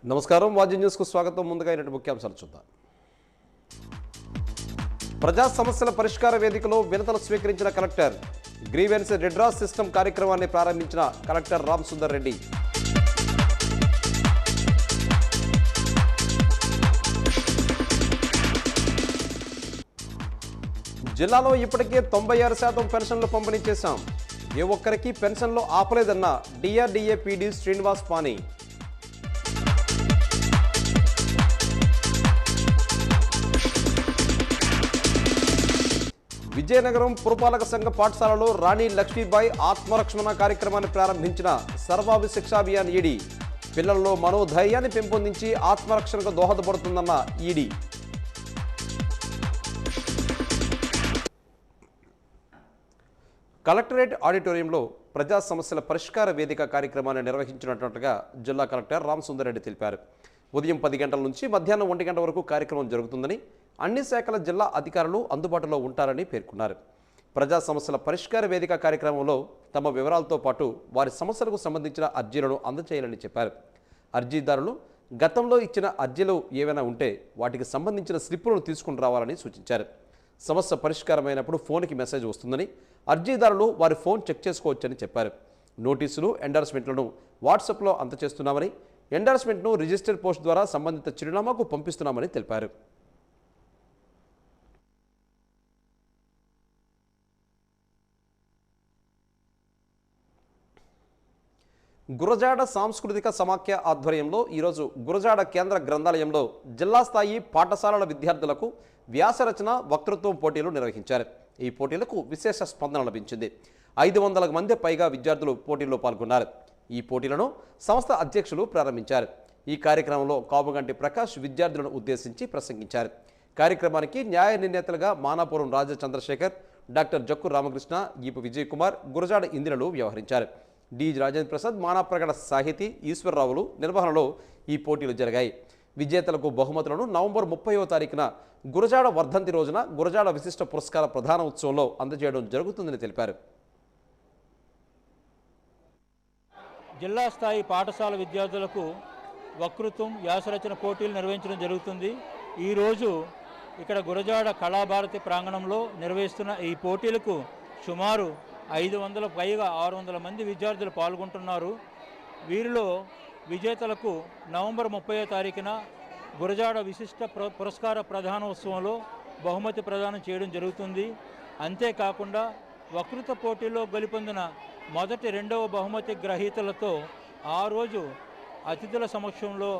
నమస్కారం వాజీ న్యూస్కు స్వాగతం. ముందుగా ఇలాంటి ముఖ్యాంశాలు చూద్దాం. ప్రజా సమస్యల పరిష్కార వేదికలో వినతులు స్వీకరించిన కలెక్టర్. గ్రీవెన్స్ రెడ్రాస్ సిస్టమ్ కార్యక్రమాన్ని ప్రారంభించిన కలెక్టర్ రామ్ సుందర్ రెడ్డి. జిల్లాలో ఇప్పటికే 96% పెన్షన్లు పంపిణీ చేశాం. ఏ ఒక్కరికి పెన్షన్లు ఆపలేదన్న డిఆర్డీఏ పీడీ శ్రీనివాస్ పాని. విజయనగరం పురపాలక సంఘ పాఠశాలలో రాణి లక్ష్మీబాయి ఆత్మరక్షణ కార్యక్రమాన్ని ప్రారంభించిన సర్వాభి శిక్షాభియాన్ ఈడీ. పిల్లల్లో మనోధైర్యాన్ని పెంపొందించి ఆత్మరక్షణకు దోహదపడుతుందన్న ఈడీ. కలెక్టరేట్ ఆడిటోరియంలో ప్రజా సమస్యల పరిష్కార వేదిక కార్యక్రమాన్ని నిర్వహించినట్లుగా జిల్లా కలెక్టర్ రామ్ సుందర్ రెడ్డి తెలిపారు. ఉదయం 10 గంటల నుంచి మధ్యాహ్నం 1 గంట వరకు కార్యక్రమం జరుగుతుందని, అన్ని శాఖల జిల్లా అధికారులు అందుబాటులో ఉంటారని పేర్కొన్నారు. ప్రజా సమస్యల పరిష్కార వేదిక కార్యక్రమంలో తమ వివరాలతో పాటు వారి సమస్యలకు సంబంధించిన అర్జీలను అందజేయాలని చెప్పారు. అర్జీదారులు గతంలో ఇచ్చిన అర్జీలు ఏవైనా ఉంటే వాటికి సంబంధించిన స్లిప్పులను తీసుకుని రావాలని సూచించారు. సమస్య పరిష్కారమైనప్పుడు ఫోన్కి మెసేజ్ వస్తుందని, అర్జీదారులు వారి ఫోన్ చెక్ చేసుకోవచ్చని చెప్పారు. నోటీసులు, ఎండార్స్మెంట్లను వాట్సాప్లో అందజేస్తున్నామని, ఎండార్స్మెంట్ను రిజిస్టర్ పోస్ట్ ద్వారా సంబంధిత చిరునామాకు పంపిస్తున్నామని తెలిపారు. గురజాడ సాంస్కృతిక సమాఖ్య ఆధ్వర్యంలో ఈరోజు గురజాడ కేంద్ర గ్రంథాలయంలో జిల్లా స్థాయి పాఠశాలల విద్యార్థులకు వ్యాసరచన, వక్తృత్వం పోటీలు నిర్వహించారు. ఈ పోటీలకు విశేష స్పందన లభించింది. 500 మంది పైగా విద్యార్థులు పోటీల్లో పాల్గొన్నారు. ఈ పోటీలను సంస్థ అధ్యక్షులు ప్రారంభించారు. ఈ కార్యక్రమంలో కాపుగంటి ప్రకాష్ విద్యార్థులను ఉద్దేశించి ప్రసంగించారు. కార్యక్రమానికి న్యాయ నిర్ణేతలుగా మానాపురం రాజ చంద్రశేఖర్, డాక్టర్ జక్కు రామకృష్ణ, ఈపు విజయ్ కుమార్, గురజాడ ఇందిరలు వ్యవహరించారు. డి రాజేంద్ర ప్రసాద్, మానాప్రగడ సాహితీ, ఈశ్వరరావులు నిర్వహణలో ఈ పోటీలు జరిగాయి. విజేతలకు బహుమతులను నవంబర్ 30వ తారీఖున గురజాడ వర్ధంతి రోజున గురజాడ విశిష్ట పురస్కార ప్రధాన ఉత్సవంలో అందజేయడం జరుగుతుందని తెలిపారు. జిల్లా స్థాయి పాఠశాల విద్యార్థులకు వక్తృత్వం, వ్యాసరచన పోటీలు నిర్వహించడం జరుగుతుంది. ఈరోజు ఇక్కడ గురజాడ కళాభారతి ప్రాంగణంలో నిర్వహిస్తున్న ఈ పోటీలకు సుమారు 500 పైగా 600 మంది విద్యార్థులు పాల్గొంటున్నారు. వీరిలో విజేతలకు నవంబర్ 30వ తారీఖున గురజాడ విశిష్ట పురస్కార ప్రధానోత్సవంలో బహుమతి ప్రదానం చేయడం జరుగుతుంది. అంతేకాకుండా వక్తృత్వ పోటీలో గెలుపొందిన మొదటి, రెండవ బహుమతి గ్రహీతలతో ఆ రోజు అతిథుల సమక్షంలో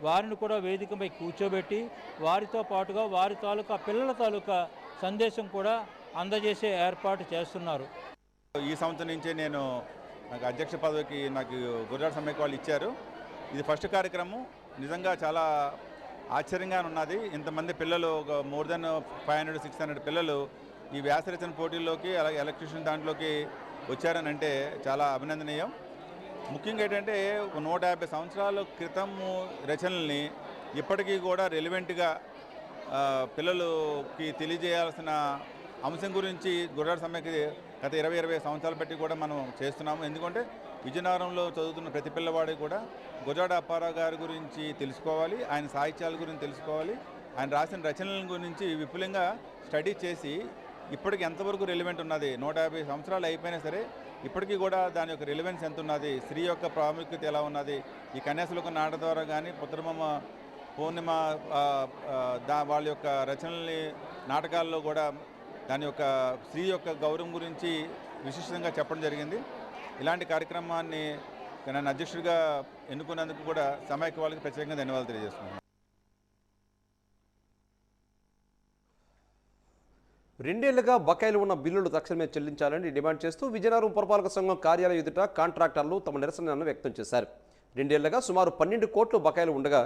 వారిని కూడా వేదికపై కూర్చోబెట్టి వారితో పాటుగా వారి తాలూకా పిల్లల తాలూకా సందేశం కూడా అందజేసే ఏర్పాటు చేస్తున్నారు. ఈ సంవత్సరం నుంచే నాకు అధ్యక్ష పదవికి నాకు గురజాడ సమైక్య వాళ్ళు ఇచ్చారు. ఇది ఫస్ట్ కార్యక్రమం. నిజంగా చాలా ఆశ్చర్యంగా ఉన్నది. ఇంతమంది పిల్లలు, ఒక మోర్ దెన్ 500-600 పిల్లలు ఈ వ్యాసరచన పోటీల్లోకి, అలాగే ఎలక్ట్రిషియన్ దాంట్లోకి వచ్చారని అంటే చాలా అభినందనీయం. ముఖ్యంగా ఏంటంటే 150 సంవత్సరాల క్రితము రచనల్ని ఇప్పటికీ కూడా రెలివెంట్గా పిల్లలకి తెలియజేయాల్సిన అంశం గురించి గురజాడ సమైక్య గత 20 సంవత్సరాలు బట్టి కూడా మనం చేస్తున్నాము. ఎందుకంటే విజయనగరంలో చదువుతున్న ప్రతి పిల్లవాడికి కూడా గురజాడ అప్పారావు గారి గురించి తెలుసుకోవాలి, ఆయన సాహిత్యాల గురించి తెలుసుకోవాలి, ఆయన రాసిన రచనల గురించి విపులంగా స్టడీ చేసి ఇప్పటికి ఎంతవరకు రెలివెంట్ ఉన్నది, 150 సంవత్సరాలు అయిపోయినా సరే ఇప్పటికీ కూడా దాని యొక్క రిలవెన్స్ ఎంత ఉన్నది, స్త్రీ యొక్క ప్రాముఖ్యత ఎలా ఉన్నది, ఈ కన్యాశుల్కం నాటక ద్వారా కానీ పుత్రమమ పూర్ణిమ వాళ్ళ యొక్క రచనల్ని నాటకాల్లో కూడా దాని యొక్క స్త్రీ యొక్క గౌరవం గురించి విశిష్టంగా చెప్పడం జరిగింది. ఇలాంటి కార్యక్రమాన్ని నన్ను అధ్యక్షుడిగా ఎన్నుకున్నందుకు కూడా సమైక్య వాళ్ళకి ప్రత్యేకంగా ధన్యవాదాలు తెలియజేస్తున్నాను. 2 ఏళ్లుగా బకాయిలు ఉన్న బిల్లులు తక్షణమే చెల్లించాలని డిమాండ్ చేస్తూ విజయనగరం పురపాలక సంఘం కార్యాలయం ఎదుట కాంట్రాక్టర్లు తమ నిరసనను వ్యక్తం చేశారు. 2 ఏళ్లుగా సుమారు 12 కోట్లు బకాయిలు ఉండగా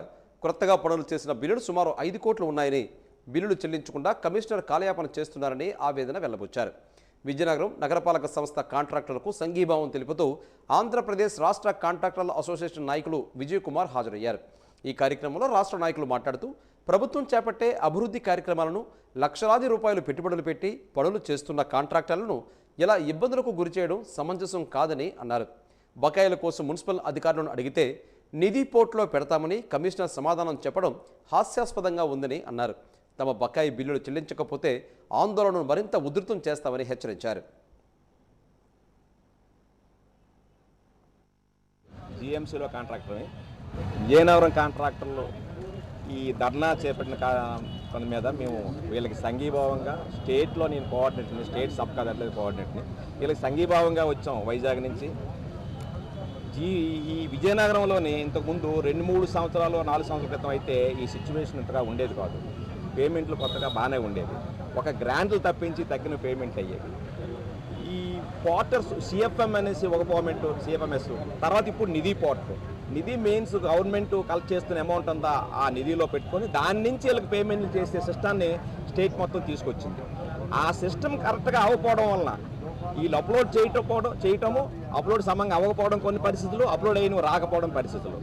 కొత్తగా పనులు చేసిన బిల్లులు సుమారు 5 కోట్లు ఉన్నాయని, బిల్లులు చెల్లించకుండా కమిషనర్ కాలయాపన చేస్తున్నారని ఆవేదన వెల్లబుచ్చారు. విజయనగరం నగరపాలక సంస్థ కాంట్రాక్టర్లకు సంఘీభావం తెలుపుతూ ఆంధ్రప్రదేశ్ రాష్ట్ర కాంట్రాక్టర్ల అసోసియేషన్ నాయకులు విజయ్ కుమార్ హాజరయ్యారు. ఈ కార్యక్రమంలో రాష్ట్ర నాయకులు మాట్లాడుతూ ప్రభుత్వం చేపట్టే అభివృద్ధి కార్యక్రమాలను లక్షలాది రూపాయలు పెట్టుబడులు పెట్టి పనులు చేస్తున్న కాంట్రాక్టర్లను ఇలా ఇబ్బందులకు గురిచేయడం సమంజసం కాదని అన్నారు. బకాయిల కోసం మున్సిపల్ అధికారులను అడిగితే నిధి పోర్టులో పెడతామని కమిషనర్ సమాధానం చెప్పడం హాస్యాస్పదంగా ఉందని అన్నారు. తమ బకాయి బిల్లులు చెల్లించకపోతే ఆందోళనను మరింత ఉధృతం చేస్తామని హెచ్చరించారు. జీఎంసీలో కాంట్రాక్టర్ని విజయనగరం కాంట్రాక్టర్లు ఈ ధర్నా చేపట్టిన పని మీద మేము వీళ్ళకి సంఘీభావంగా స్టేట్లో నేను కోఆర్డినేటర్ని, స్టేట్ సబ్ కాదట్లేదు కోఆర్డినేటర్ని, వీళ్ళకి సంఘీభావంగా వచ్చాం వైజాగ్ నుంచి. ఈ విజయనగరంలోని ఇంతకుముందు 2-3 సంవత్సరాలు 4 సంవత్సరాల క్రితం అయితే ఈ సిచ్యువేషన్ ఇంతగా ఉండేది కాదు. పేమెంట్లు కొత్తగా బాగానే ఉండేది. ఒక గ్రాంట్లు తప్పించి తగ్గిన పేమెంట్లు అయ్యేవి. ఈ పోర్టర్స్ సిఎఫ్ఎం అనేసి ఒక గవర్నమెంట్ సిఎఫ్ఎంఎస్, తర్వాత ఇప్పుడు నిధి పోర్టర్, నిధి మెయిన్స్ గవర్నమెంట్ కలెక్ట్ చేస్తున్న అమౌంట్ అంతా ఆ నిధిలో పెట్టుకొని దాని నుంచి వీళ్ళకి పేమెంట్లు చేసే సిస్టాన్ని స్టేట్ మొత్తం తీసుకొచ్చింది. ఆ సిస్టమ్ కరెక్ట్గా అవ్వకపోవడం వలన వీళ్ళు అప్లోడ్ చేయటము అప్లోడ్ సమంగా అవ్వకపోవడం కొన్ని పరిస్థితులు, అప్లోడ్ అయిన రాకపోవడం పరిస్థితులు,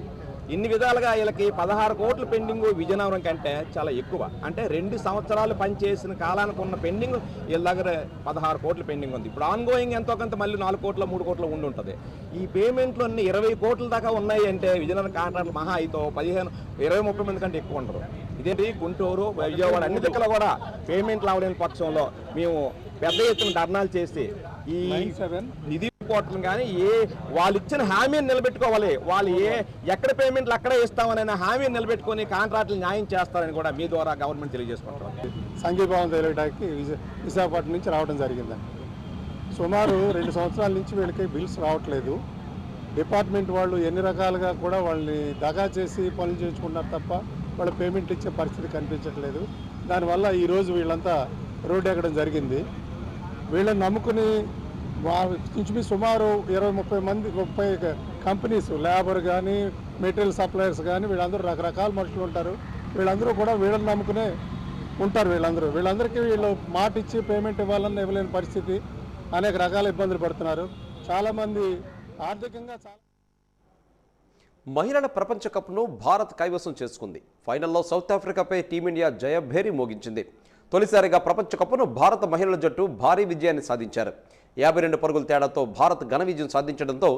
ఇన్ని విధాలుగా వీళ్ళకి 16 కోట్ల పెండింగ్ విజయనగరం కంటే చాలా ఎక్కువ. అంటే 2 సంవత్సరాలు పనిచేసిన కాలానికి ఉన్న పెండింగ్ వీళ్ళ దగ్గర 16 కోట్ల పెండింగ్ ఉంది. ఇప్పుడు ఆన్గోయింగ్ ఎంతో కొంత మళ్ళీ 4 కోట్ల 3 కోట్ల ఉండి ఉంటుంది. ఈ పేమెంట్లు అన్ని 20 కోట్ల దాకా ఉన్నాయి అంటే విజయనగరం కాంట్రాక్టులు మహా అయితే 15, 20, 30 మంది కంటే ఎక్కువ ఉండరు. ఇదేంటి గుంటూరు, విజయవాడ అన్ని దగ్గర కూడా పేమెంట్లు అవలేని పక్షంలో మేము పెద్ద ఎత్తున ధర్నాలు చేసి ఈ నిధి పోర్టల్ కానీ వాళ్ళు ఇచ్చిన హామీని నిలబెట్టుకోవాలి. వాళ్ళు ఎక్కడ పేమెంట్లు అక్కడే ఇస్తామని హామీని నిలబెట్టుకొని కాంట్రాక్టులు న్యాయం చేస్తారని కూడా మీ ద్వారా గవర్నమెంట్ తెలియజేసుకుంటారు. సంఘీభావం తెలియడానికి విశాఖపట్నం నుంచి రావడం జరిగిందండి. సుమారు 2 సంవత్సరాల నుంచి వీళ్ళకి బిల్స్ రావట్లేదు. డిపార్ట్మెంట్ వాళ్ళు ఎన్ని రకాలుగా కూడా వాళ్ళని దగా చేసి పనులు చేయించుకున్నారు తప్ప వాళ్ళ పేమెంట్ ఇచ్చే పరిస్థితి కనిపించట్లేదు. దానివల్ల ఈరోజు వీళ్ళంతా రోడ్డు ఎక్కడం జరిగింది. వీళ్ళని నమ్ముకుని ఇంచుమించు సుమారు 20-30 మంది 30 కంపెనీస్, లేబర్ కానీ మెటీరియల్ సప్లయర్స్ కానీ వీళ్ళందరూ రకరకాల మనుషులు ఉంటారు. వీళ్ళందరూ కూడా వీళ్ళని నమ్ముకునే ఉంటారు. వీళ్ళందరికీ వీళ్ళు మాట ఇచ్చి పేమెంట్ ఇవ్వాలని ఇవ్వలేని పరిస్థితి, అనేక రకాల ఇబ్బందులు పడుతున్నారు. చాలామంది ఆర్థికంగా మహిళల ప్రపంచ కప్ను భారత్ కైవసం చేసుకుంది. ఫైనల్లో సౌత్ ఆఫ్రికాపై టీమిండియా జయభేరి మోగించింది. తొలిసారిగా ప్రపంచ కప్ను భారత మహిళల జట్టు భారీ విజయాన్ని సాధించారు. 52 పరుగుల తేడాతో భారత్ ఘన విజయం సాధించడంతో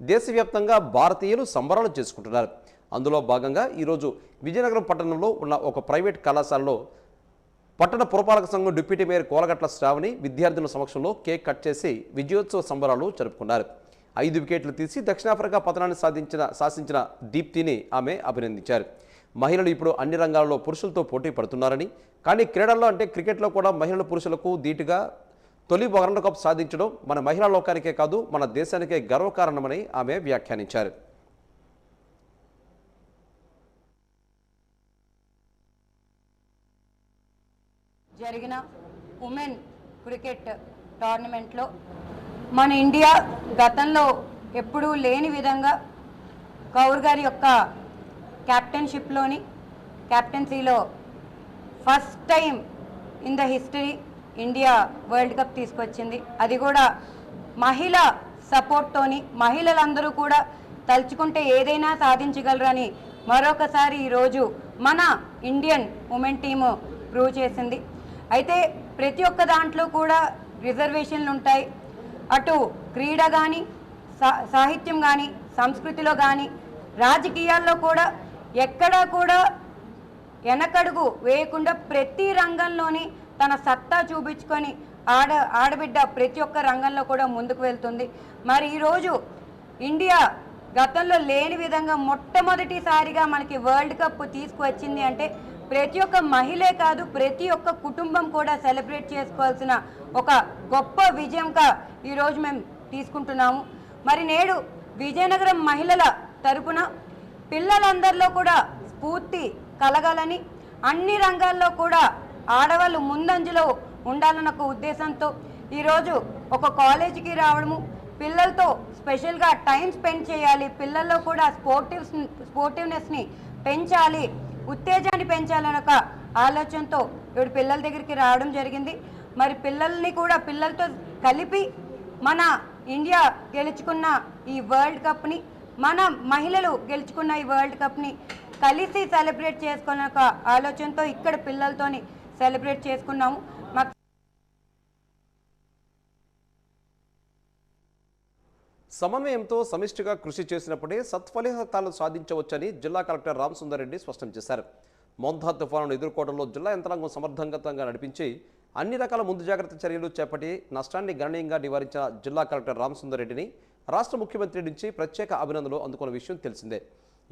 దేశవ్యాప్తంగా భారతీయులు సంబరాలు చేసుకుంటున్నారు. అందులో భాగంగా ఈరోజు విజయనగరం పట్టణంలో ఉన్న ఒక ప్రైవేట్ కళాశాలలో పట్టణ పురపాలక సంఘం డిప్యూటీ మేయర్ కోలగట్ల శ్రావణి విద్యార్థుల సమక్షంలో కేక్ కట్ చేసి విజయోత్సవ సంబరాలు జరుపుకున్నారు. 5 వికెట్లు తీసి దక్షిణాఫ్రికా పతనాన్ని శాసించిన దీప్తిని ఆమె అభినందించారు. మహిళలు ఇప్పుడు అన్ని రంగాల్లో పురుషులతో పోటీ పడుతున్నారని, కానీ క్రీడల్లో అంటే క్రికెట్లో కూడా మహిళలు పురుషులకు ధీటుగా తొలి వరల్డ్ కప్ సాధించడం మన మహిళా లోకానికే కాదు మన దేశానికే గర్వకారణమని ఆమె వ్యాఖ్యానించారు. జరిగిన ఉమెన్ క్రికెట్ టోర్నమెంట్లో మన ఇండియా గతంలో ఎప్పుడూ లేని విధంగా కౌర్ గారి యొక్క క్యాప్టెన్సీలో first time in the history India world cup తీసుకొచ్చింది. అది కూడా మహిళ సపోర్ట్తోని, మహిళలందరూ కూడా తలుచుకుంటే ఏదైనా సాధించగలరని మరొకసారి ఈరోజు మన ఇండియన్ ఉమెన్ టీము ప్రూవ్ చేసింది. అయితే ప్రతి ఒక్క దాంట్లో కూడా రిజర్వేషన్లు ఉంటాయి. అటు క్రీడ కానీ, సాహిత్యం కానీ, సంస్కృతిలో కానీ, రాజకీయాల్లో కూడా ఎక్కడా కూడా వెనకడుగు వేయకుండా ప్రతి రంగంలోని తన సత్తా చూపించుకొని ఆడబిడ్డ ప్రతి ఒక్క రంగంలో కూడా ముందుకు వెళ్తుంది. మరి ఈరోజు ఇండియా గతంలో లేని విధంగా మొట్టమొదటిసారిగా మనకి వరల్డ్ కప్ తీసుకువచ్చింది అంటే ప్రతి ఒక్క మహిళే కాదు, ప్రతి ఒక్క కుటుంబం కూడా సెలబ్రేట్ చేసుకోవాల్సిన ఒక గొప్ప విజయంగా ఈరోజు మేము తీసుకుంటున్నాము. మరి నేడు విజయనగరం మహిళల తరపున పిల్లలందరిలో కూడా స్ఫూర్తి కలగాలని, అన్ని రంగాల్లో కూడా ఆడవాళ్ళు ముందంజలో ఉండాలన్న ఒక ఉద్దేశంతో ఈరోజు ఒక కాలేజీకి రావడము, పిల్లలతో స్పెషల్గా టైం స్పెండ్ చేయాలి, పిల్లల్లో కూడా స్పోర్టివ్నెస్ని పెంచాలి, ఉత్తేజాన్ని పెంచాలని ఒక ఆలోచనతో ఇప్పుడు పిల్లల దగ్గరికి రావడం జరిగింది. మరి పిల్లలతో కలిపి మన ఇండియా గెలుచుకున్న ఈ వరల్డ్ కప్ని, మన మహిళలు గెలుచుకున్న ఈ వరల్డ్ కప్ని కలిసి సెలబ్రేట్ చేసుకున్న ఒక ఆలోచనతో ఇక్కడ పిల్లలతోని సెలబ్రేట్ చేసుకున్నాము. సమన్వయంతో సమిష్టిగా కృషి చేసినప్పుడే సత్ఫలితాలు సాధించవచ్చని జిల్లా కలెక్టర్ రామసుందర్ రెడ్డి స్పష్టం చేశారు. మోంతా తుఫానును ఎదుర్కోవడంలో జిల్లా యంత్రాంగం సమర్థవంతంగా నడిపించి అన్ని రకాల ముందు జాగ్రత్త చర్యలు చేపట్టి నష్టాన్ని గణనీయంగా నివారించిన జిల్లా కలెక్టర్ రామసుందర్ రెడ్డిని రాష్ట్ర ముఖ్యమంత్రి నుంచి ప్రత్యేక అభినందనలు అందుకున్న విషయం తెలిసిందే.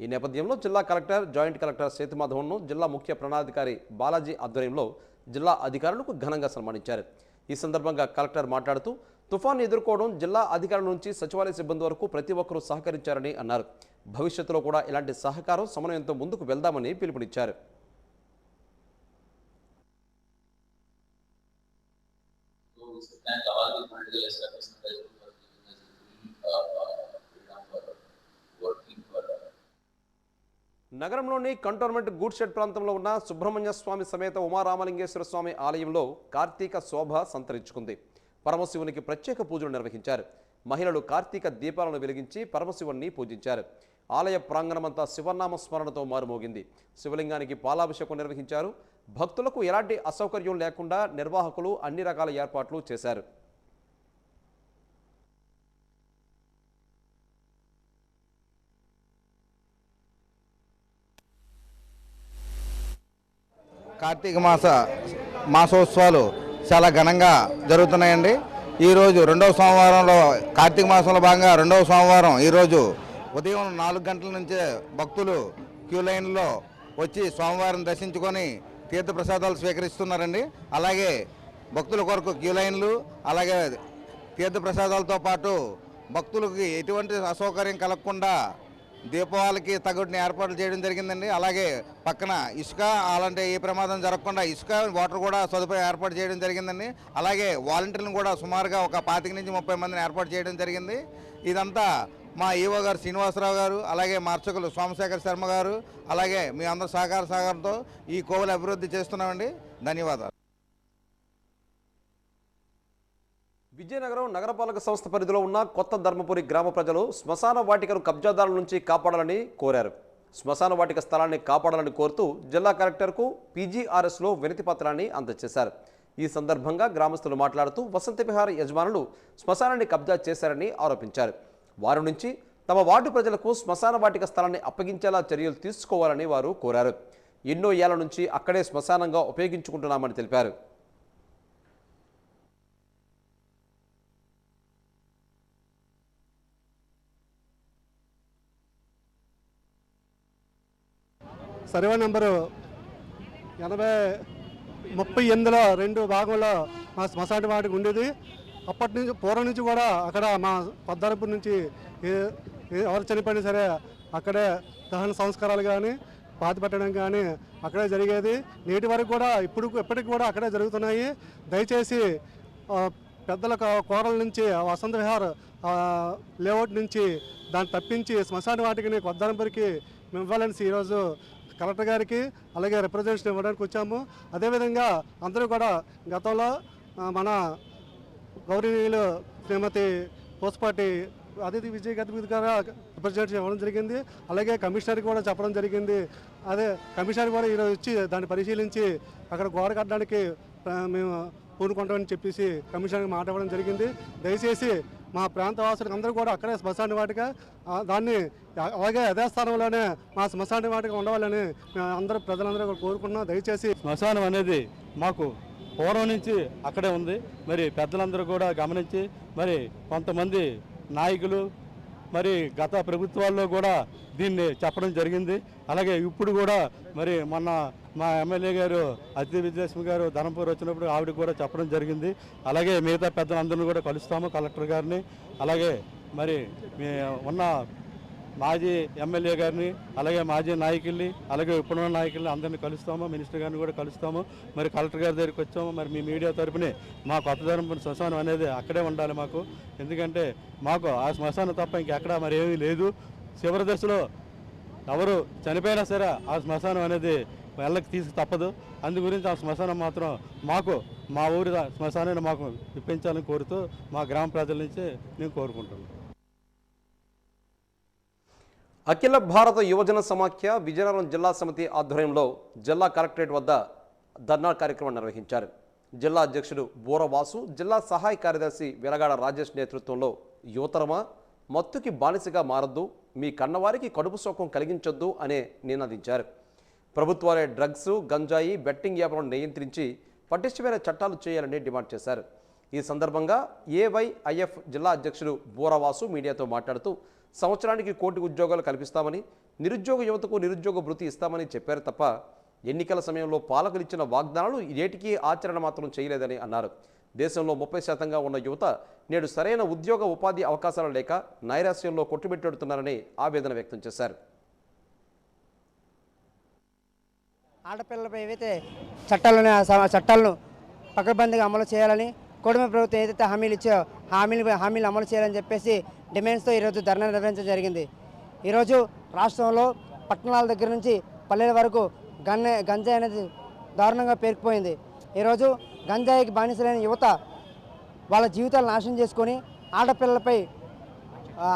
ఈ నేపథ్యంలో జిల్లా కలెక్టర్, జాయింట్ కలెక్టర్ సేతుమాధవన్ను జిల్లా ముఖ్య ప్రణాళికాధికారి బాలాజీ ఆధ్వర్యంలో జిల్లా అధికారులకు ఘనంగా సన్మానించారు. ఈ సందర్భంగా కలెక్టర్ మాట్లాడుతూ తుఫాను ఎదుర్కోవడం జిల్లా అధికారుల నుంచి సచివాలయ సిబ్బంది వరకు ప్రతి ఒక్కరూ సహకరించారని అన్నారు. భవిష్యత్తులో కూడా ఇలాంటి సహకారం సమన్వయంతో ముందుకు వెళ్దామని పిలుపునిచ్చారు. నగరంలోని కంటోన్మెంట్ గూడ్ షెడ్ ప్రాంతంలో ఉన్న సుబ్రహ్మణ్య స్వామి సమేత ఉమారామలింగేశ్వర స్వామి ఆలయంలో కార్తీక శోభ సంతరించుకుంది. పరమశివునికి ప్రత్యేక పూజలు నిర్వహించారు. మహిళలు కార్తీక దీపాలను వెలిగించి పరమశివుణ్ణి పూజించారు. ఆలయ ప్రాంగణమంతా శివనామ స్మరణతో మారుమోగింది. శివలింగానికి పాలాభిషేకం నిర్వహించారు. భక్తులకు ఎలాంటి అసౌకర్యం లేకుండా నిర్వాహకులు అన్ని రకాల ఏర్పాట్లు చేశారు. కార్తీక మాసోత్సవాలు చాలా ఘనంగా జరుగుతున్నాయండి. ఈరోజు రెండవ సోమవారంలో కార్తీక మాసంలో భాగంగా రెండవ సోమవారం ఈరోజు ఉదయం 4 గంటల నుంచే భక్తులు క్యూ లైన్లో వచ్చి సోమవారం దర్శించుకొని తీర్థప్రసాదాలు స్వీకరిస్తున్నారండి. అలాగే భక్తుల కొరకు క్యూ లైన్లు, అలాగే తీర్థప్రసాదాలతో పాటు భక్తులకి ఎటువంటి అసౌకర్యం కలగకుండా దీపావళికి తగిన ఏర్పాట్లు చేయడం జరిగిందండి. అలాగే పక్కన ఇసుక అలాంటి ఏ ప్రమాదం జరగకుండా ఇసుక, వాటర్ కూడా సదుపాయం ఏర్పాటు చేయడం జరిగిందండి. అలాగే వాలంటీర్లను కూడా సుమారుగా ఒక 25 నుంచి 30 మందిని ఏర్పాటు చేయడం జరిగింది. ఇదంతా మా ఈవో గారు శ్రీనివాసరావు గారు, అలాగే మా అర్చకులు సోమశేఖర్ శర్మ గారు, అలాగే మీ అందరి సహకారంతో ఈ కోవెల అభివృద్ధి చేస్తున్నామండి. ధన్యవాదాలు. విజయనగరం నగరపాలక సంస్థ పరిధిలో ఉన్న కొత్త ధర్మపురి గ్రామ ప్రజలు శ్మశాన వాటికను కబ్జాదారుల నుంచి కాపాడాలని కోరారు. శ్మశాన వాటిక స్థలాన్ని కాపాడాలని కోరుతూ జిల్లా కలెక్టర్కు పీజీఆర్ఎస్లో వినతి పత్రాన్ని అందజేశారు. ఈ సందర్భంగా గ్రామస్తులు మాట్లాడుతూ వసంత విహార యజమానులు శ్మశానాన్ని కబ్జా చేశారని ఆరోపించారు. వారి నుంచి తమ వార్డు ప్రజలకు శ్మశాన వాటిక స్థలాన్ని అప్పగించేలా చర్యలు తీసుకోవాలని వారు కోరారు. ఎన్నో ఏళ్ల నుంచి అక్కడే శ్మశానంగా ఉపయోగించుకుంటున్నామని తెలిపారు. సర్వే నెంబరు 8038లో 2 భాగంలో మా శ్మశాన వాటిక ఉండేది. అప్పటి నుంచి పూర్వం నుంచి కూడా అక్కడ మా పద్దారపూర్ నుంచి ఎవరు చనిపోయినా సరే అక్కడే దహన సంస్కారాలు కానీ పాతి పెట్టడం కానీ అక్కడే జరిగేది. నేటి వరకు కూడా ఇప్పటికి కూడా అక్కడే జరుగుతున్నాయి. దయచేసి పెద్దల కోరల నుంచి వసంత విహార్ లేఅవుట్ నుంచి దాన్ని తప్పించి శ్మశాన వాటికని కొద్దారంపూర్కి మేము ఇవ్వాలని ఈరోజు కలెక్టర్ గారికి అలాగే రిప్రజెంటేషన్ ఇవ్వడానికి వచ్చాము. అదేవిధంగా అందరూ కూడా గతంలో మన గౌరవనీయులు శ్రీమతి పోస్పాటి అదితి విజయ్ గతి గారు రిప్రజెంటేషన్ ఇవ్వడం జరిగింది. అలాగే కమిషనర్కి కూడా చెప్పడం జరిగింది. అదే కమిషనర్ కూడా ఈరోజు వచ్చి దాన్ని పరిశీలించి అక్కడ గోడ కట్టడానికి మేము పూనుకుంటామని చెప్పేసి కమిషనర్కి మాట ఇవ్వడం జరిగింది. దయచేసి మా ప్రాంత వాసులకు అందరూ కూడా అక్కడే శ్మశాన వాటిక దాన్ని అలాగే యథాస్థానంలోనే మా శ్మశాన వాటిక ఉండవాలని అందరూ ప్రజలందరూ కూడా కోరుకుంటున్నాం. దయచేసి శ్మశానం అనేది మాకు పూర్వం నుంచి అక్కడే ఉంది. మరి పెద్దలందరూ కూడా గమనించి మరి కొంతమంది నాయకులు మరి గత ప్రభుత్వాల్లో కూడా దీన్ని చెప్పడం జరిగింది. అలాగే ఇప్పుడు కూడా మరి మొన్న మా ఎమ్మెల్యే గారు అతిథి విజయలక్ష్మి గారు ధర్మపురి వచ్చినప్పుడు ఆవిడ కూడా చెప్పడం జరిగింది. అలాగే మిగతా పెద్దలందరినీ కూడా కలుస్తాము, కలెక్టర్ గారిని, అలాగే మరి ఉన్న మాజీ ఎమ్మెల్యే గారిని, అలాగే మాజీ నాయకుల్ని, అలాగే ఇప్పుడున్న నాయకుల్ని అందరినీ కలుస్తాము. మినిస్టర్ గారిని కూడా కలుస్తాము. మరి కలెక్టర్ గారి దగ్గరికి వచ్చాము. మరి మీ మీడియా తరపునే మా కొత్త ధర్మపురి శ్మశానం అనేది అక్కడే ఉండాలి మాకు. ఎందుకంటే మాకు ఆ శ్మశానం తప్ప ఇంకెక్కడ మరి ఏమీ లేదు. చివరి దశలో ఎవరు చనిపోయినా సరే ఆ శ్మశానం అనేది వెళ్ళకి తీసుకు తప్పదు. అందు గురించి ఆ శ్మశానం మాత్రం మాకు మా ఊరి శ్మశానాన్ని మాకు ఇప్పించాలని కోరుతూ మా గ్రామ ప్రజల నుంచి నేను కోరుకుంటున్నాను. అఖిల భారత యువజన సమాఖ్య విజయనగరం జిల్లా సమితి ఆధ్వర్యంలో జిల్లా కలెక్టరేట్ వద్ద ధర్నా కార్యక్రమం నిర్వహించారు. జిల్లా అధ్యక్షుడు బోరవాసు, జిల్లా సహాయ కార్యదర్శి వెలగాడ రాజేష్ నేతృత్వంలో యువతరమ మత్తుకి బానిసగా మారద్దు, మీ కన్నవారికి కడుపు సోకం కలిగించొద్దు అనే నినాదించారు. ప్రభుత్వాలే డ్రగ్స్, గంజాయి, బెట్టింగ్ యాప్లను నియంత్రించి పటిష్టమైన చట్టాలు చేయాలని డిమాండ్ చేశారు. ఈ సందర్భంగా ఏవైఐఎఫ్ జిల్లా అధ్యక్షుడు బోరవాసు మీడియాతో మాట్లాడుతూ సంవత్సరానికి 1 కోటి ఉద్యోగాలు కల్పిస్తామని, నిరుద్యోగ యువతకు నిరుద్యోగ భృతి ఇస్తామని చెప్పారు తప్ప ఎన్నికల సమయంలో పాలకులు ఇచ్చిన వాగ్దానాలు నేటికీ ఆచరణ మాత్రం చేయలేదని అన్నారు. దేశంలో 30% ఉన్న యువత నేడు సరైన ఉద్యోగ ఉపాధి అవకాశాలు లేక నైరాశ్యంలో కొట్టుబెట్టెడుతున్నారని ఆవేదన వ్యక్తం చేశారు. ఆడపిల్లలపై ఏవైతే చట్టాలను పకడ్బందీగా అమలు చేయాలని, కూటమి ప్రభుత్వం ఏదైతే హామీలు ఇచ్చో హామీలు అమలు చేయాలని చెప్పేసి డిమాండ్స్తో ఈరోజు ధర్నా నిర్వహించడం జరిగింది. ఈరోజు రాష్ట్రంలో పట్టణాల దగ్గర నుంచి పల్లెల వరకు గంజాయి అనేది దారుణంగా పేరుకుపోయింది. ఈరోజు గంజాయికి బానిసలైన యువత వాళ్ళ జీవితాలు నాశనం చేసుకొని ఆడపిల్లలపై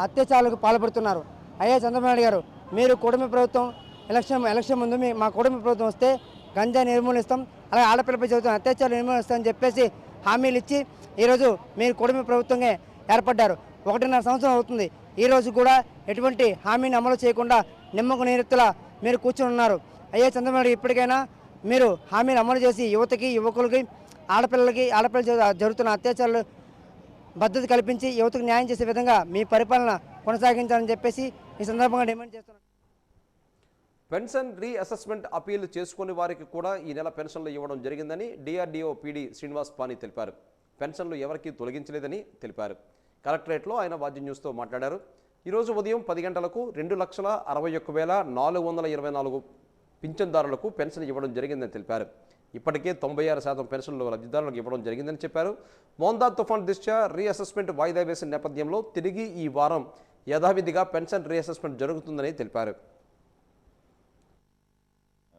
అత్యాచారాలకు పాల్పడుతున్నారు. అయ్యా చంద్రబాబు నాయుడు గారు, మీరు కూటమి ప్రభుత్వం ఎలక్షన్ ముందు మా కూటమి ప్రభుత్వం వస్తే గంజాయి నిర్మూలిస్తాం, అలాగే ఆడపిల్లపై జరుగుతున్న అత్యాచారాలు నిర్మూలిస్తామని చెప్పేసి హామీలు ఇచ్చి ఈరోజు మీరు కూటమి ప్రభుత్వంగా ఏర్పడ్డారు. 1.5 సంవత్సరం అవుతుంది. ఈరోజు కూడా ఎటువంటి హామీని అమలు చేయకుండా నిమ్మకు నీరెత్తులా మీరు కూర్చొని ఉన్నారు. అయ్యే చంద్రబాబు నాయుడు, ఇప్పటికైనా మీరు హామీలు అమలు చేసి యువతకి, యువకులకి, ఆడపిల్లలు జరుగుతున్న అత్యాచారాలు భద్రత కల్పించి యువతకు న్యాయం చేసే విధంగా మీ పరిపాలన కొనసాగించాలని చెప్పేసి ఈ సందర్భంగా డిమాండ్ చేస్తున్నాను. పెన్షన్ రీఅసెస్మెంట్ అపీల్ చేసుకునే వారికి కూడా ఈ నెల పెన్షన్లు ఇవ్వడం జరిగిందని డిఆర్డీఓ పీడీ శ్రీనివాస్ పాని తెలిపారు. పెన్షన్లు ఎవరికీ తొలగించలేదని తెలిపారు. కలెక్టరేట్లో ఆయన వాద్య న్యూస్తో మాట్లాడారు. ఈరోజు ఉదయం 10 గంటలకు 2,61,424 పింఛన్దారులకు పెన్షన్ ఇవ్వడం జరిగిందని తెలిపారు. ఇప్పటికే 96% పెన్షన్లు లబ్ధిదారులకు ఇవ్వడం జరిగిందని చెప్పారు. మోందా తుఫాన్ దృష్ట్యా రీఅసెస్మెంట్ వాయిదా వేసిన నేపథ్యంలో తిరిగి ఈ వారం యథావిధిగా పెన్షన్ రీఅసెస్మెంట్ జరుగుతుందని తెలిపారు.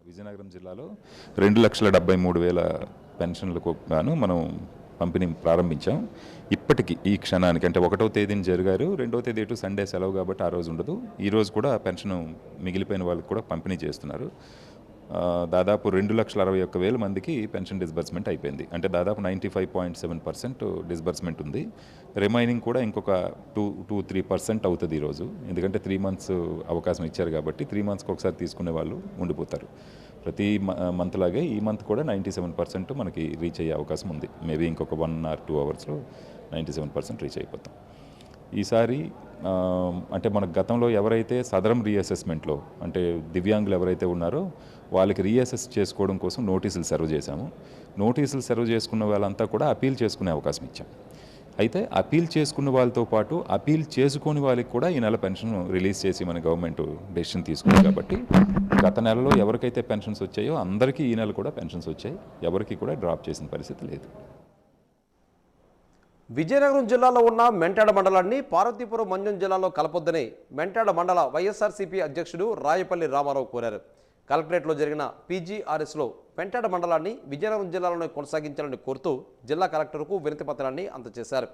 విజయనగరం జిల్లాలో 2,73,000 పెన్షన్లకు గాను మనం పంపిణీ ప్రారంభించాం. ఇప్పటికి ఈ క్షణానికి అంటే 1వ తేదీని జరిగారు, 2వ తేదీ సండే సెలవు కాబట్టి ఆ రోజు ఉండదు. ఈరోజు కూడా పెన్షన్ మిగిలిపోయిన వాళ్ళకి కూడా పంపిణీ చేస్తున్నారు. దాదాపు 2,61,000 మందికి పెన్షన్ డిస్బర్స్మెంట్ అయిపోయింది. అంటే దాదాపు 95.7% డిస్బర్స్మెంట్ ఉంది. రిమైనింగ్ కూడా ఇంకొక 2-3% అవుతుంది ఈరోజు. ఎందుకంటే 3 మంత్స్ అవకాశం ఇచ్చారు కాబట్టి 3 మంత్స్కి ఒకసారి తీసుకునే వాళ్ళు ఉండిపోతారు. ప్రతి మంత్ లాగే ఈ మంత్ కూడా 97% మనకి రీచ్ అయ్యే అవకాశం ఉంది. మేబీ ఇంకొక 1 or 2 అవర్స్లో 97% రీచ్ అయిపోతాం. ఈసారి అంటే మన గతంలో ఎవరైతే సదరం రీఅసెస్మెంట్లో అంటే దివ్యాంగులు ఎవరైతే ఉన్నారో వాళ్ళకి రీఅసెస్ చేసుకోవడం కోసం నోటీసులు సర్వ్ చేశాము. నోటీసులు సర్వ్ చేసుకున్న వాళ్ళంతా కూడా అపీల్ చేసుకునే అవకాశం ఇచ్చాం. అయితే అపీల్ చేసుకున్న వాళ్ళతో పాటు అపీల్ చేసుకుని వాళ్ళకి కూడా ఈ నెల పెన్షన్ రిలీజ్ చేసి మన గవర్నమెంట్ డెసిషన్ తీసుకుంది. కాబట్టి గత నెలలో ఎవరికైతే పెన్షన్స్ వచ్చాయో అందరికీ ఈ నెల కూడా పెన్షన్స్ వచ్చాయి. ఎవరికి కూడా డ్రాప్ చేసిన పరిస్థితి లేదు. విజయనగరం జిల్లాలో ఉన్న మెంటాడ మండలాన్ని పార్వతీపురం మన్యం జిల్లాలో కలపొద్దని మెంటాడ మండల వైఎస్ఆర్సీపీ అధ్యక్షుడు రాయపల్లి రామారావు కోరారు. కలెక్టరేట్లో జరిగిన పీజీఆర్ఎస్లో మెంటాడ మండలాన్ని విజయనగరం జిల్లాలోనే కొనసాగించాలని కోరుతూ జిల్లా కలెక్టర్కు వినతి పత్రాన్ని అందజేశారు.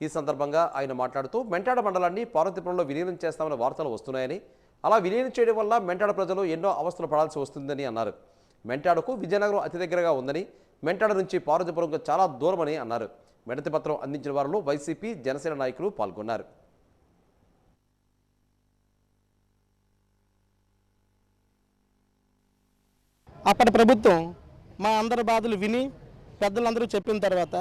ఈ సందర్భంగా ఆయన మాట్లాడుతూ మెంటాడ మండలాన్ని పార్వతీపురంలో విలీనం చేస్తామని వార్తలు వస్తున్నాయని, అలా విలీనం చేయడం వల్ల మెంటాడ ప్రజలు ఎన్నో అవస్థలు పడాల్సి వస్తుందని అన్నారు. మెంటాడకు విజయనగరం అతి దగ్గరగా ఉందని, మెంటాడ నుంచి పార్వతీపురంకు చాలా దూరమని అన్నారు. వినతి పత్రం అందించిన వారిలో వైసీపీ, జనసేన నాయకులు పాల్గొన్నారు. అప్పటి ప్రభుత్వం మా అందరి బాధలు విని పెద్దలందరూ చెప్పిన తర్వాత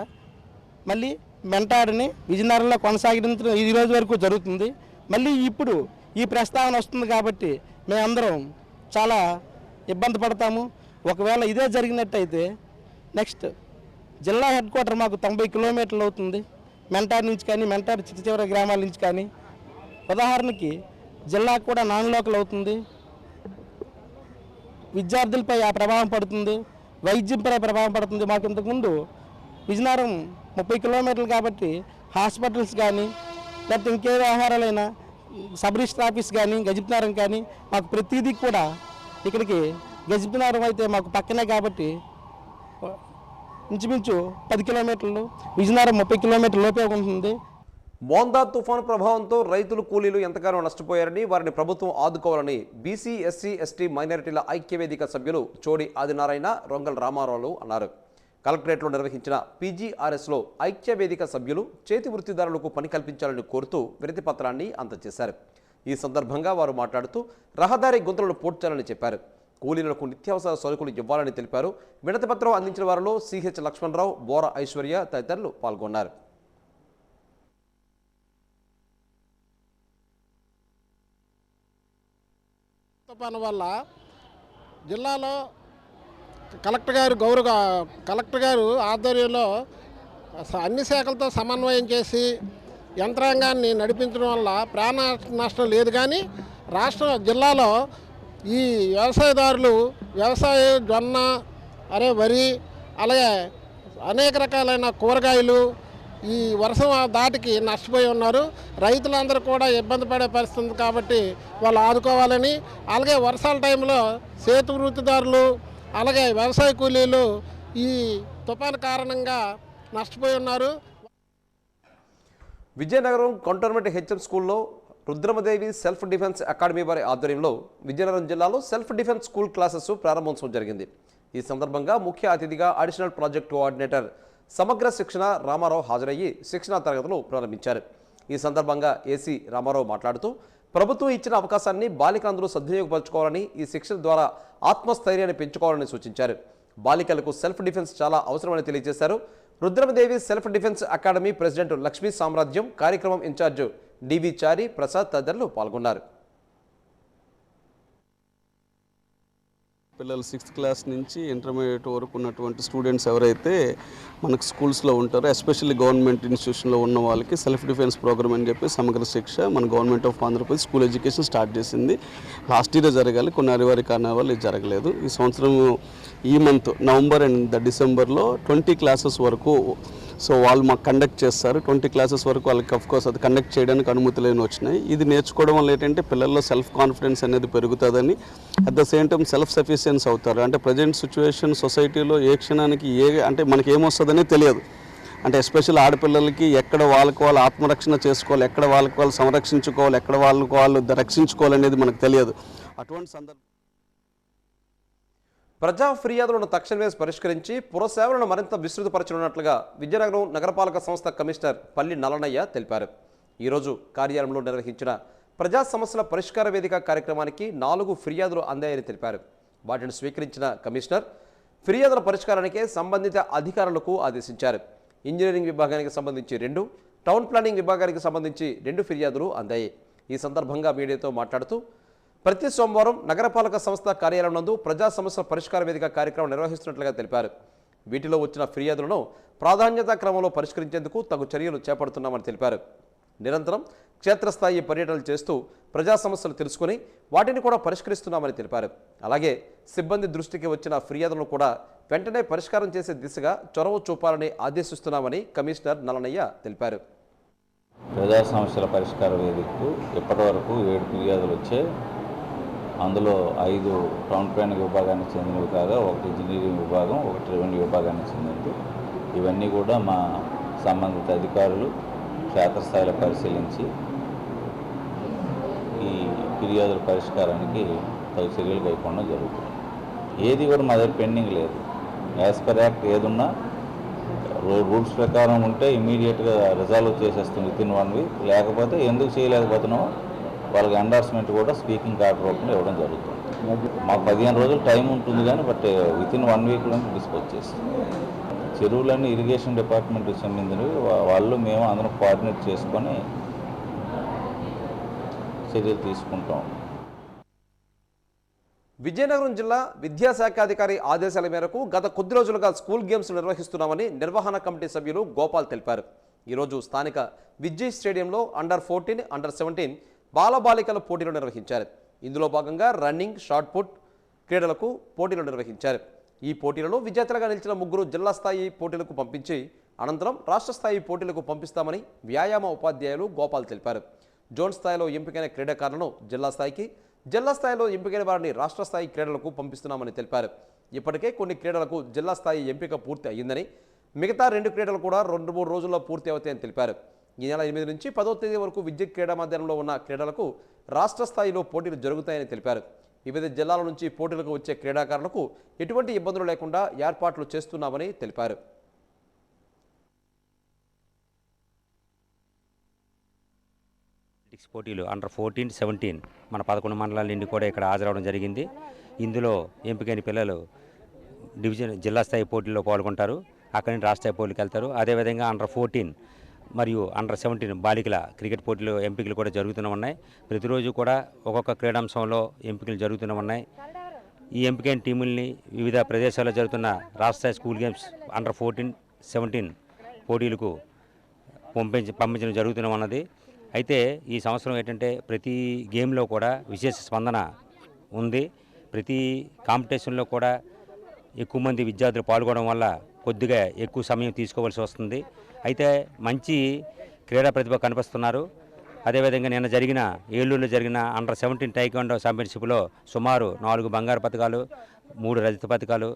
మళ్ళీ మెంటాడిని విజయనగరంలో కొనసాగించడం ఈ రోజు వరకు జరుగుతుంది. మళ్ళీ ఇప్పుడు ఈ ప్రస్తావన వస్తుంది కాబట్టి మేమందరం చాలా ఇబ్బంది పడతాము. ఒకవేళ ఇదే జరిగినట్టయితే నెక్స్ట్ జిల్లా హెడ్ క్వార్టర్ మాకు 90 కిలోమీటర్లు అవుతుంది. మెంటార్ నుంచి కానీ మెంటార్ చివరి గ్రామాల నుంచి కానీ ఉదాహరణకి జిల్లాకు కూడా నాన్ లోకల్ అవుతుంది. విద్యార్థులపై ఆ ప్రభావం పడుతుంది, వైద్యంపై ప్రభావం పడుతుంది. మాకు ఇంతకుముందు విజయనగరం 30 కిలోమీటర్లు కాబట్టి హాస్పిటల్స్ కానీ లేకపోతే ఇంకే వ్యవహారాలైనా సబ్ రిజిస్టర్ ఆఫీస్ కానీ గజపతినగరం కానీ మాకు ప్రతిదీ కూడా ఇక్కడికి గజపతినగరం అయితే మాకు పక్కనే కాబట్టి ఇంచుమించు 10 కిలోమీటర్లు, విజయనగరం 30 కిలోమీటర్ల లోపే ఉంటుంది. మోందా తుఫాను ప్రభావంతో రైతులు, కూలీలు ఎంతగానో నష్టపోయారని, వారిని ప్రభుత్వం ఆదుకోవాలని బీసీ, ఎస్సీ, ఎస్టీ మైనారిటీల ఐక్యవేదిక సభ్యులు చోడి ఆదినారాయణ, రొంగల్ రామారావు అన్నారు. కలెక్టరేట్లో నిర్వహించిన పీజీఆర్ఎస్లో ఐక్య వేదిక సభ్యులు చేతి వృత్తిదారులకు పని కల్పించాలని కోరుతూ వినతి పత్రాన్ని అందజేశారు. ఈ సందర్భంగా వారు మాట్లాడుతూ రహదారి గుంతలను పూడ్చాలని చెప్పారు. కూలీలకు నిత్యావసర సరుకులు ఇవ్వాలని తెలిపారు. వినతి పత్రం అందించిన వారిలో సిహెచ్ లక్ష్మణరావు, బోర ఐశ్వర్య తదితరులు పాల్గొన్నారు. తుఫాను వల్ల జిల్లాలో కలెక్టర్ గారు ఆధ్వర్యంలో అన్ని శాఖలతో సమన్వయం చేసి యంత్రాంగాన్ని నడిపించడం వల్ల ప్రాణ నష్టం లేదు. కానీ జిల్లాలో ఈ వ్యవసాయదారులు జొన్న, వరి, అలాగే అనేక రకాలైన కూరగాయలు ఈ వర్షం దాటికి నష్టపోయి ఉన్నారు. రైతులందరూ కూడా ఇబ్బంది పడే పరిస్థితి ఉంది కాబట్టి వాళ్ళు ఆదుకోవాలని, అలాగే వర్షాల టైంలో చేతి వృత్తిదారులు అలాగే వ్యవసాయ కూలీలు ఈ తుఫాను కారణంగా నష్టపోయి ఉన్నారు. విజయనగరం కంటోన్మెంట్ హెచ్ఎం స్కూల్లో రుద్రమదేవి సెల్ఫ్ డిఫెన్స్ అకాడమీ వారి ఆధ్వర్యంలో విజయనగరం జిల్లాలో సెల్ఫ్ డిఫెన్స్ స్కూల్ క్లాసెస్ ప్రారంభోత్సవం జరిగింది. ఈ సందర్భంగా ముఖ్య అతిథిగా అడిషనల్ ప్రాజెక్ట్ కోఆర్డినేటర్ సమగ్ర శిక్షణ రామారావు హాజరయ్యి శిక్షణా తరగతులు ప్రారంభించారు. ఈ సందర్భంగా ఏసీ రామారావు మాట్లాడుతూ ప్రభుత్వం ఇచ్చిన అవకాశాన్ని బాలికలందరూ సద్వినియోగపరచుకోవాలని, ఈ శిక్షణ ద్వారా ఆత్మస్థైర్యాన్ని పెంచుకోవాలని సూచించారు. బాలికలకు సెల్ఫ్ డిఫెన్స్ చాలా అవసరమని తెలియజేశారు. Rudramadevi self defence academy president Lakshmi సామ్రాజ్యం, కార్యక్రమం ఇన్ఛార్జ్ డివి చారి, ప్రసాద్ తదితరులు పాల్గొన్నారు. పిల్లలు 6th క్లాస్ నుంచి ఇంటర్మీడియట్ వరకు ఉన్నటువంటి స్టూడెంట్స్ ఎవరైతే మనకు స్కూల్స్లో ఉంటారో, ఎస్పెషల్లీ గవర్నమెంట్ ఇన్స్టిట్యూషన్లో ఉన్న వాళ్ళకి సెల్ఫ్ డిఫెన్స్ ప్రోగ్రామ్ అని చెప్పి సమగ్ర శిక్ష మన government of Andhra Pradesh school education start చేసింది. లాస్ట్ ఇయర్ జరగాలి, కొన్ని అనివార్య కారణాల వల్ల ఇది జరగలేదు. ఈ సంవత్సరం ఈ మంత్ నవంబర్ అండ్ డిసెంబర్లో 20 క్లాసెస్ వరకు వాళ్ళు మాకు కండక్ట్ చేస్తారు. 20 క్లాసెస్ వరకు వాళ్ళకి అఫ్కోర్స్ అది కండక్ట్ చేయడానికి అనుమతులేని వచ్చినాయి. ఇది నేర్చుకోవడం వల్ల ఏంటంటే పిల్లల్లో సెల్ఫ్ కాన్ఫిడెన్స్ అనేది పెరుగుతుందని, at the same time self sufficient అవుతారు. అంటే ప్రజెంట్ సిచ్యువేషన్ సొసైటీలో ఏ క్షణానికి అంటే మనకి ఏమొస్తుందనే తెలియదు. అంటే ఎస్పెషల్ ఆడపిల్లలకి ఎక్కడ వాళ్ళకి వాళ్ళు ఆత్మరక్షణ చేసుకోవాలి, ఎక్కడ వాళ్ళకి వాళ్ళు సంరక్షించుకోవాలి, ఎక్కడ వాళ్ళకి వాళ్ళు రక్షించుకోవాలనేది మనకు తెలియదు. అటువంటి సందర్భం ప్రజా ఫిర్యాదులను తక్షణమే పరిష్కరించి పురసేవలను మరింత విస్తృతపరచనున్నట్లుగా విజయనగరం నగరపాలక సంస్థ కమిషనర్ పల్లి నల్లనయ్య తెలిపారు. ఈరోజు కార్యాలయంలో నిర్వహించిన ప్రజా సమస్యల పరిష్కార వేదిక కార్యక్రమానికి 4 ఫిర్యాదులు అందాయని తెలిపారు. వాటిని స్వీకరించిన కమిషనర్ ఫిర్యాదుల పరిష్కారానికే సంబంధిత అధికారులకు ఆదేశించారు. ఇంజనీరింగ్ విభాగానికి సంబంధించి 2, టౌన్ ప్లానింగ్ విభాగానికి సంబంధించి 2 ఫిర్యాదులు అందాయి. ఈ సందర్భంగా మీడియాతో మాట్లాడుతూ ప్రతి సోమవారం నగరపాలక సంస్థ కార్యాలయం నందు ప్రజా సమస్యల పరిష్కార వేదిక కార్యక్రమం నిర్వహిస్తున్నట్లుగా తెలిపారు. వీటిలో వచ్చిన ఫిర్యాదులను ప్రాధాన్యతా క్రమంలో పరిష్కరించేందుకు తగు చర్యలు చేపడుతున్నామని తెలిపారు. నిరంతరం క్షేత్రస్థాయి పర్యటనలు చేస్తూ ప్రజా సమస్యలు తెలుసుకుని వాటిని కూడా పరిష్కరిస్తున్నామని తెలిపారు. అలాగే సిబ్బంది దృష్టికి వచ్చిన ఫిర్యాదులను కూడా వెంటనే పరిష్కారం చేసే దిశగా చొరవ చూపాలని ఆదేశిస్తున్నామని కమిషనర్ నల్లనయ్య తెలిపారు. ప్రజా సమస్యల పరిష్కార వేదికకు ఇప్పటివరకు 7 ఫిర్యాదులు వచ్చాయి. అందులో 5 టౌన్ ప్లానింగ్ విభాగానికి చెందినవి కాగా 1 ఇంజనీరింగ్ విభాగం, 1 రెవెన్యూ విభాగానికి చెందినవి. ఇవన్నీ కూడా మా సంబంధిత అధికారులు క్షేత్రస్థాయిలో పరిశీలించి ఈ ఫిర్యాదుల పరిష్కారానికి తగు చర్యలు కైకొనడం జరుగుతుంది. ఏది కూడా మా దగ్గర పెండింగ్ లేదు. యాజ్ పర్ యాక్ట్ ఏదున్నా రూల్స్ ప్రకారం ఉంటే ఇమీడియట్గా రిజాల్వ్ చేసేస్తుంది విత్ ఇన్ 1 వీక్. లేకపోతే ఎందుకు చేయలేకపోతున్నామో వాళ్ళకి ఎండార్స్మెంట్ కూడా స్పీకింగ్ కార్డు రూపంలో ఇవ్వడం జరుగుతుంది. మాకు 15 రోజులు టైం ఉంటుంది కానీ విత్ ఇన్ 1 వీక్లో డిస్పోజ్ చేస్తాం. చెరువులన్నీ ఇరిగేషన్ డిపార్ట్మెంట్కి చెందినవి. వాళ్ళు మేము అందరం కోఆర్డినేట్ చేసుకొని చర్యలు తీసుకుంటాం. విజయనగరం జిల్లా విద్యాశాఖాధికారి ఆదేశాల మేరకు గత కొద్ది రోజులుగా స్కూల్ గేమ్స్ నిర్వహిస్తున్నామని నిర్వహణ కమిటీ సభ్యులు గోపాల్ తెలిపారు. ఈరోజు స్థానిక విజయ్ స్టేడియంలో అండర్-14, అండర్-17 బాలబాలికల పోటీలు నిర్వహించారు. ఇందులో భాగంగా రన్నింగ్, షాట్ పుట్ క్రీడలకు పోటీలు నిర్వహించారు. ఈ పోటీలలో విజేతలుగా నిలిచిన 3 జిల్లా స్థాయి పోటీలకు పంపించి అనంతరం రాష్ట్ర స్థాయి పోటీలకు పంపిస్తామని వ్యాయామ ఉపాధ్యాయులు గోపాల్ తెలిపారు. జోన్ స్థాయిలో ఎంపికైన క్రీడాకారులను జిల్లా స్థాయికి, జిల్లా స్థాయిలో ఎంపికైన వారిని రాష్ట్ర స్థాయి క్రీడలకు పంపిస్తున్నామని తెలిపారు. ఇప్పటికే కొన్ని క్రీడలకు జిల్లా స్థాయి ఎంపిక పూర్తి అయ్యిందని, మిగతా 2 క్రీడలు కూడా 2-3 రోజుల్లో పూర్తి అవుతాయని తెలిపారు. ఈ నెల 8 నుంచి 10వ తేదీ వరకు విద్యుత్ క్రీడా మైదానంలో ఉన్న క్రీడలకు రాష్ట్ర స్థాయిలో పోటీలు జరుగుతాయని తెలిపారు. వివిధ జిల్లాల నుంచి పోటీలకు వచ్చే క్రీడాకారులకు ఎటువంటి ఇబ్బందులు లేకుండా ఏర్పాట్లు చేస్తున్నామని తెలిపారు. పోటీలు అండర్ 14, 17 మన 11 మండలాల నుండి కూడా ఇక్కడ హాజరవడం జరిగింది. ఇందులో ఎంపికైన పిల్లలు జిల్లా స్థాయి పోటీల్లో పాల్గొంటారు. అక్కడి నుంచి రాష్ట్ర స్థాయి పోటీలకు వెళ్తారు. అదేవిధంగా అండర్ 14 మరియు అండర్ 17 బాలికల క్రికెట్ పోటీలు ఎంపికలు కూడా జరుగుతూనే ఉన్నాయి. ప్రతిరోజు కూడా ఒక్కొక్క క్రీడాంశంలో ఎంపికలు జరుగుతూనే ఉన్నాయి. ఈ ఎంపికైన టీముల్ని వివిధ ప్రదేశాల్లో జరుగుతున్న రాష్ట్ర స్థాయి స్కూల్ గేమ్స్ అండర్ 14, 17 పోటీలకు పంపించడం జరుగుతూనే ఉన్నది. అయితే ఈ సంవత్సరం ఏంటంటే ప్రతి గేమ్లో కూడా విశేష స్పందన ఉంది. ప్రతి కాంపిటీషన్లో కూడా ఎక్కువ మంది విద్యార్థులు పాల్గొనడం వల్ల కొద్దిగా ఎక్కువ సమయం తీసుకోవాల్సి వస్తుంది. అయితే మంచి క్రీడా ప్రతిభ కనిపిస్తున్నారు. అదేవిధంగా నిన్న ఏలూరులో జరిగిన అండర్ 17 టైక్వాండో ఛాంపియన్షిప్లో సుమారు 4 బంగారు పతకాలు, 3 రజత పతకాలు,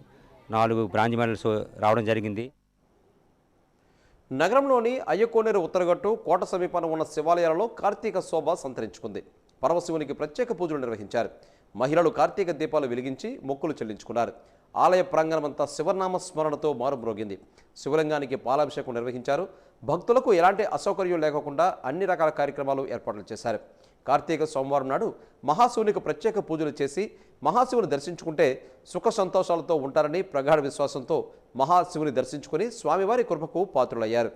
4 బ్రాంజ్ మెడల్స్ రావడం జరిగింది. నగరంలోని అయ్యకోనేరు ఉత్తరగట్టు కోట సమీపాన ఉన్న శివాలయాలలో కార్తీక శోభ సంతరించుకుంది. పరమశివునికి ప్రత్యేక పూజలు నిర్వహించారు. మహిళలు కార్తీక దీపాలు వెలిగించి మొక్కులు చెల్లించుకున్నారు. ఆలయ ప్రాంగణమంతా శివనామ స్మరణతో మారుమ్రోగింది. శివలింగానికి పాలాభిషేకం నిర్వహించారు. భక్తులకు ఎలాంటి అసౌకర్యం లేకుండా అన్ని రకాల కార్యక్రమాలు ఏర్పాట్లు చేశారు. కార్తీక సోమవారం నాడు మహాశివునికి ప్రత్యేక పూజలు చేసి మహాశివుని దర్శించుకుంటే సుఖ సంతోషాలతో ఉంటారని ప్రగాఢ విశ్వాసంతో మహాశివుని దర్శించుకుని స్వామివారి కృపకు పాత్రులయ్యారు.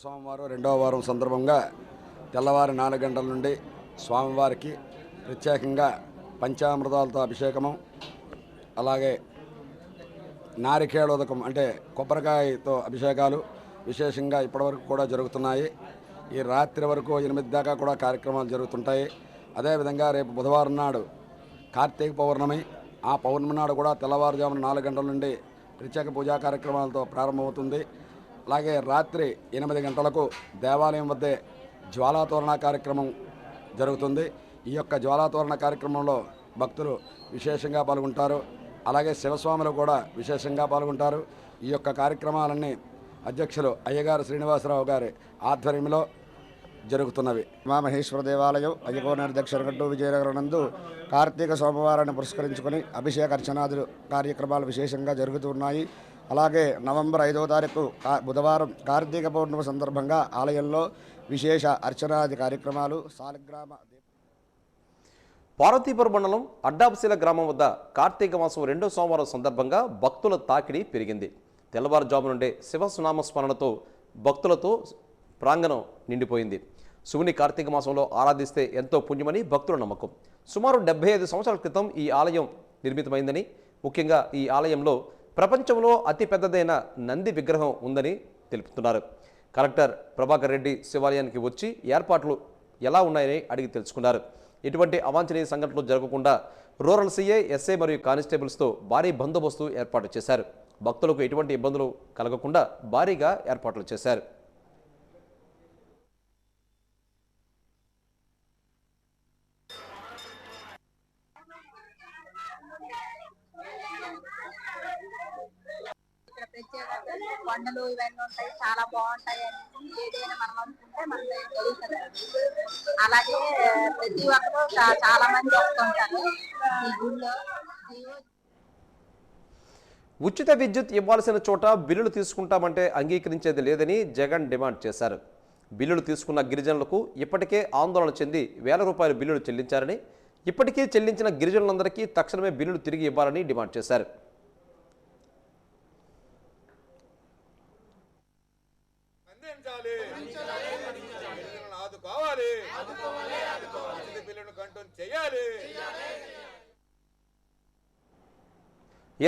సోమవారం 2వ వారం సందర్భంగా తెల్లవారి 4 గంటల నుండి స్వామివారికి ప్రత్యేకంగా పంచామృతాలతో అభిషేకము, అలాగే నారికేళోదకం అంటే కొబ్బరికాయతో అభిషేకాలు విశేషంగా ఇప్పటివరకు కూడా జరుగుతున్నాయి. ఈ రాత్రి వరకు 8 దాకా కూడా కార్యక్రమాలు జరుగుతుంటాయి. అదేవిధంగా రేపు బుధవారం నాడు కార్తీక పౌర్ణమి. ఆ పౌర్ణమి నాడు కూడా తెల్లవారుజామున 4 గంటల నుండి ప్రత్యేక పూజా కార్యక్రమాలతో ప్రారంభమవుతుంది. అలాగే రాత్రి 8 గంటలకు దేవాలయం వద్దే జ్వాలాతోరణ కార్యక్రమం జరుగుతుంది. ఈ యొక్క జ్వాలాతోరణ కార్యక్రమంలో భక్తులు విశేషంగా పాల్గొంటారు. అలాగే శివస్వాములు కూడా విశేషంగా పాల్గొంటారు. ఈ యొక్క కార్యక్రమాలన్నీ అధ్యక్షులు అయ్యగారు శ్రీనివాసరావు గారి ఆధ్వర్యంలో జరుగుతున్నవి. మా మహేశ్వర దేవాలయం అయ్యకోనేరు దక్షిణగట్టు విజయనగరం నందు కార్తీక సోమవారాన్ని పురస్కరించుకొని అభిషేక అర్చనాదులు కార్యక్రమాలు విశేషంగా జరుగుతున్నాయి. అలాగే నవంబర్ 5వ తారీఖు బుధవారం కార్తీక పౌర్ణమి సందర్భంగా ఆలయంలో విశేష అర్చనాది కార్యక్రమాలు సాలగ్రామ పార్వతీపురం మండలం అడ్డాబశీల గ్రామం వద్ద కార్తీక మాసం 2వ సోమవారం సందర్భంగా భక్తుల తాకిడి పెరిగింది. తెల్లవారుజాము నుండే శివసునామ స్మరణతో భక్తులతో ప్రాంగణం నిండిపోయింది. శివుని కార్తీక మాసంలో ఆరాధిస్తే ఎంతో పుణ్యమని భక్తుల నమ్మకం. సుమారు 75 సంవత్సరాల క్రితం ఈ ఆలయం నిర్మితమైందని, ముఖ్యంగా ఈ ఆలయంలో ప్రపంచంలో అతి పెద్దదైన నంది విగ్రహం ఉందని తెలుపుతున్నారు. కలెక్టర్ ప్రభాకర్ రెడ్డి శివాలయానికి వచ్చి ఏర్పాట్లు ఎలా ఉన్నాయని అడిగి తెలుసుకున్నారు. ఎటువంటి అవాంఛనీయ సంఘటనలు జరగకుండా రూరల్ సీఐ, ఎస్ఐ మరియు కానిస్టేబుల్స్తో భారీ బందోబస్తు ఏర్పాటు చేశారు. భక్తులకు ఎటువంటి ఇబ్బందులు కలగకుండా భారీగా ఏర్పాట్లు చేశారు. కొండలు ఇవన్నీ ఉంటాయి, చాలా బాగుంటాయి. ఏదైనా మనం అనుకుంటే మనకి జరుగుతుంది. అలాగే ప్రతి ఒక్కరు చాలా మంది వస్తుంటారు ఈ గుళ్ళో. ఉచిత విద్యుత్ ఇవ్వాల్సిన చోట బిల్లులు తీసుకుంటామంటే అంగీకరించేది లేదని జగన్ డిమాండ్ చేశారు. బిల్లులు తీసుకున్న గిరిజనులకు ఇప్పటికే ఆందోళన చెంది ₹1000 బిల్లులు చెల్లించారని, ఇప్పటికే చెల్లించిన గిరిజనులందరికీ తక్షణమే బిల్లులు తిరిగి ఇవ్వాలని డిమాండ్ చేశారు.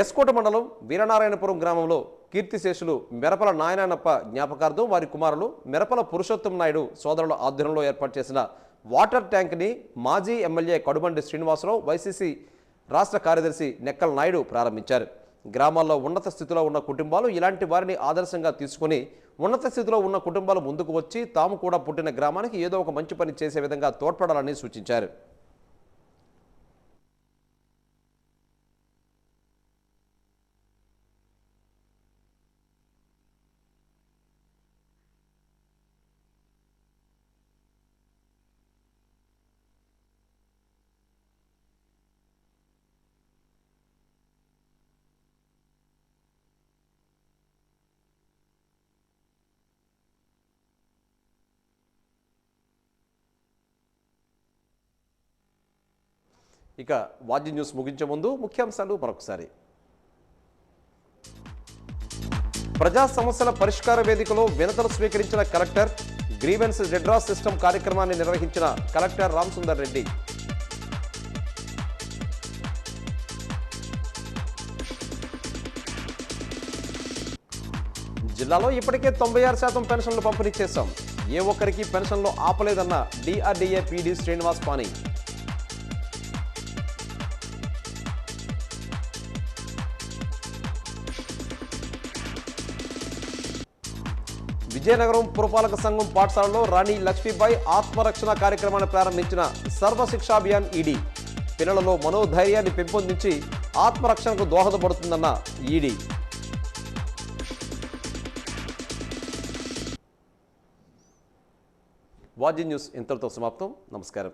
ఎస్కోట మండలం వీరనారాయణపురం గ్రామంలో కీర్తిశేషులు మెరపల నాయనప్ప జ్ఞాపకార్థం వారి కుమారులు మెరపల పురుషోత్తం నాయుడు సోదరుల ఆధ్వర్యంలో ఏర్పాటు చేసిన వాటర్ ట్యాంక్ని మాజీ ఎమ్మెల్యే కడుబండి శ్రీనివాసరావు, వైసీసీ రాష్ట్ర కార్యదర్శి నెక్కల నాయుడు ప్రారంభించారు. గ్రామాల్లో ఉన్నత స్థితిలో ఉన్న కుటుంబాలు ఇలాంటి వారిని ఆదర్శంగా తీసుకుని ఉన్నత స్థితిలో ఉన్న కుటుంబాలు ముందుకు వచ్చి తాము కూడా పుట్టిన గ్రామానికి ఏదో ఒక మంచి పని చేసే విధంగా తోడ్పడాలని సూచించారు. ఇక వాజీ న్యూస్ ముగించే ముందు ముఖ్యాంశాలు మరొకసారి. ప్రజా సమస్యల పరిష్కార వేదికలో వినతులు స్వీకరించిన కలెక్టర్, గ్రీవెన్స్ రెడ్రాస్ సిస్టమ్ కార్యక్రమాన్ని నిర్వహించిన కలెక్టర్ రామసుందర్ రెడ్డి. జిల్లాలో ఇప్పటికే 96% పెన్షన్లు పంపిణీ చేశాం. ఏ ఒక్కరికి పెన్షన్లు ఆపలేదన్న డిఆర్డీఏ పీడీ శ్రీనివాస్ పాని. విజయనగరం పురపాలక సంఘం పాఠశాలలో రాణి లక్ష్మీబాయి ఆత్మరక్షణ కార్యక్రమాన్ని ప్రారంభించిన సర్వశిక్షాభియాన్ ఈడీ. పిల్లలలో మనోధైర్యాన్ని పెంపొందించి ఆత్మరక్షణకు దోహదపడుతుందన్న ఈడీ. వాజీ న్యూస్ ఇంతటితో సమాప్తం. నమస్కారం.